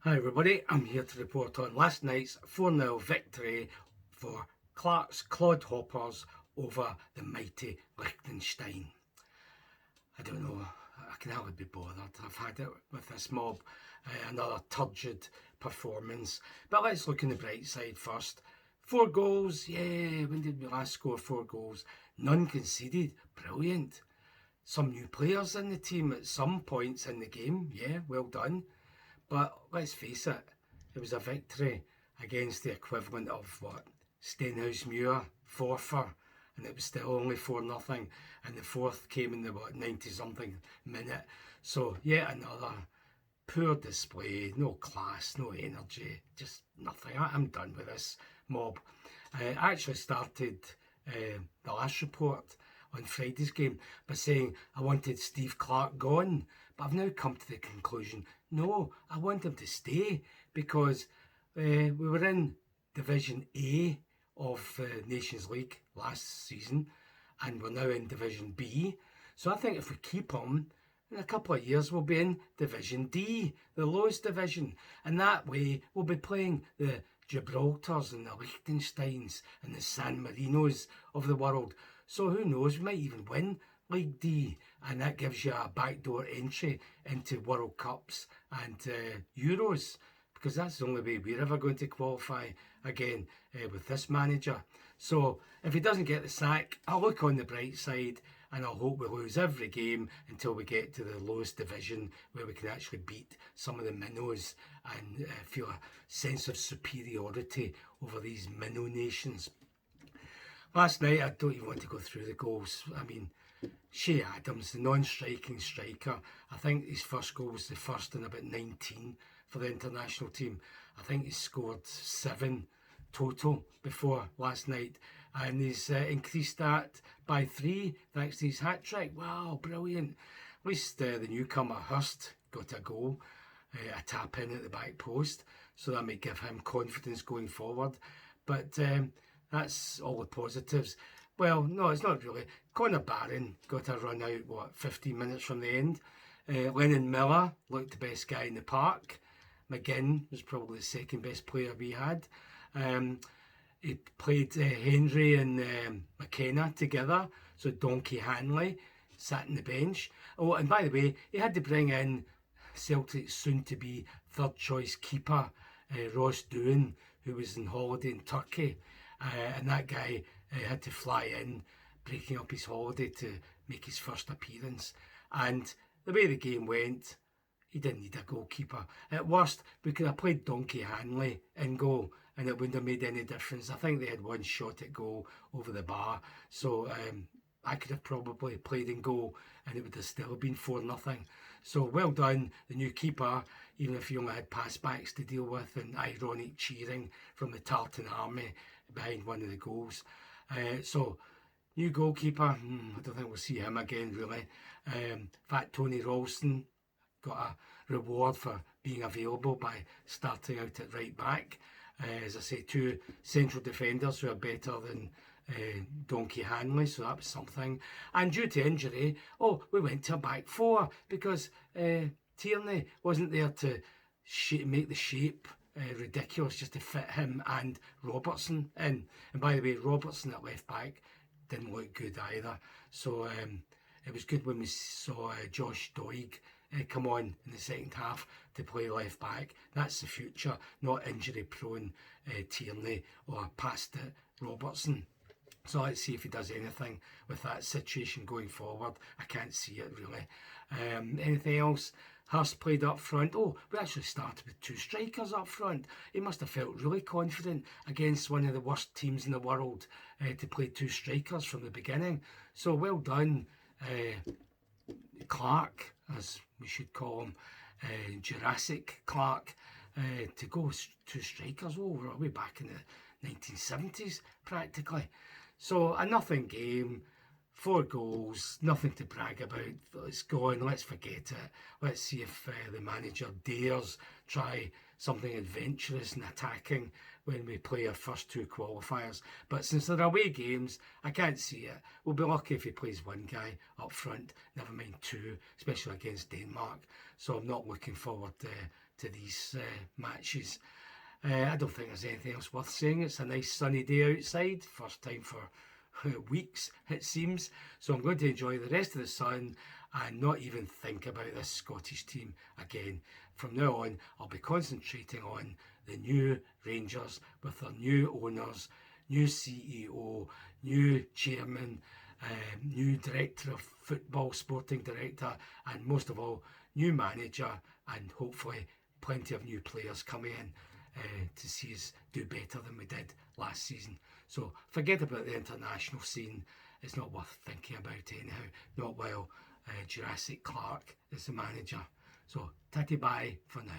Hi everybody, I'm here to report on last night's 4-0 victory for Clark's Clodhoppers over the mighty Liechtenstein. I don't know, I can hardly be bothered. I've had it with this mob, another turgid performance. But let's look on the bright side first. 4 goals, yeah, when did we last score 4 goals? None conceded, brilliant. Some new players in the team at some points in the game, yeah, well done. But let's face it, it was a victory against the equivalent of what? Stenhousemuir, Forfar, and it was still only 4-0, and the fourth came in the 90 something minute. So yet another poor display, no class, no energy, just nothing. I'm done with this mob. I actually started the last report on Friday's game by saying I wanted Steve Clark gone, but I've now come to the conclusion, no, I want him to stay because we were in Division A of Nations League last season and we're now in Division B. So I think if we keep him, in a couple of years we'll be in Division D, the lowest division, and that way we'll be playing the Gibraltars and the Liechtensteins and the San Marinos of the world. So who knows, we might even win League D, and that gives you a backdoor entry into World Cups and Euros, because that's the only way we're ever going to qualify again with this manager. So if he doesn't get the sack, I'll look on the bright side and I'll hope we lose every game until we get to the lowest division where we can actually beat some of the minnows and feel a sense of superiority over these minnow nations. Last night, I don't even want to go through the goals. I mean, Shea Adams, the non-striking striker, I think his first goal was the first in about 19 for the international team. I think he scored 7 total before last night, and he's increased that by 3 thanks to his hat-trick. Wow, brilliant. At least the newcomer Hurst got a goal, a tap in at the back post, so that might give him confidence going forward. But that's all the positives. Well, no, it's not really. Connor Barron got a run out, 15 minutes from the end. Lennon Miller looked the best guy in the park. McGinn was probably the second best player we had. He played Henry and McKenna together, so Donkey Hanley sat on the bench. Oh, and by the way, he had to bring in Celtic's soon-to-be third-choice keeper, Ross Doohan, who was on holiday in Turkey. And that guy had to fly in, breaking up his holiday to make his first appearance. And the way the game went, he didn't need a goalkeeper. At worst, we could have played Donkey Hanley in goal and it wouldn't have made any difference. I think they had one shot at goal over the bar. So I could have probably played in goal and it would have still been 4-0. So well done, the new keeper, even if you only had passbacks to deal with and ironic cheering from the Tartan army behind one of the goals. So new goalkeeper, I don't think we'll see him again really. Fat Tony Ralston got a reward for being available by starting out at right back. As I say, 2 central defenders who are better than Donkey Hanley, so that was something. And due to injury, we went to a back 4 because Tierney wasn't there to make the shape ridiculous just to fit him and Robertson in. And by the way, Robertson at left back didn't look good either. So it was good when we saw Josh Doig come on in the second half to play left back. That's the future, not injury prone Tierney or past it Robertson. So let's see if he does anything with that situation going forward. I can't see it really. Anything else? Hurst played up front. We actually started with 2 strikers up front. He must have felt really confident against one of the worst teams in the world to play 2 strikers from the beginning. So well done, Clark, as we should call him, Jurassic Clark, to go 2 strikers. We're way back in the 1970s practically. So a nothing game, 4 goals, nothing to brag about. It's gone, let's forget it. Let's see if the manager dares try something adventurous and attacking when we play our first 2 qualifiers. But since they're away games, I can't see it. We'll be lucky if he plays 1 guy up front, never mind 2, especially against Denmark. So I'm not looking forward to these matches. I don't think there's anything else worth saying. It's a nice sunny day outside, first time for weeks it seems, so I'm going to enjoy the rest of the sun and not even think about this Scottish team again. From now on, I'll be concentrating on the new Rangers with their new owners, new CEO, new chairman, new director of football, sporting director, and most of all, new manager, and hopefully plenty of new players coming in to see us do better than we did last season. So forget about the international scene. It's not worth thinking about anyhow, not while Jurassic Clark is the manager. So tatty bye for now.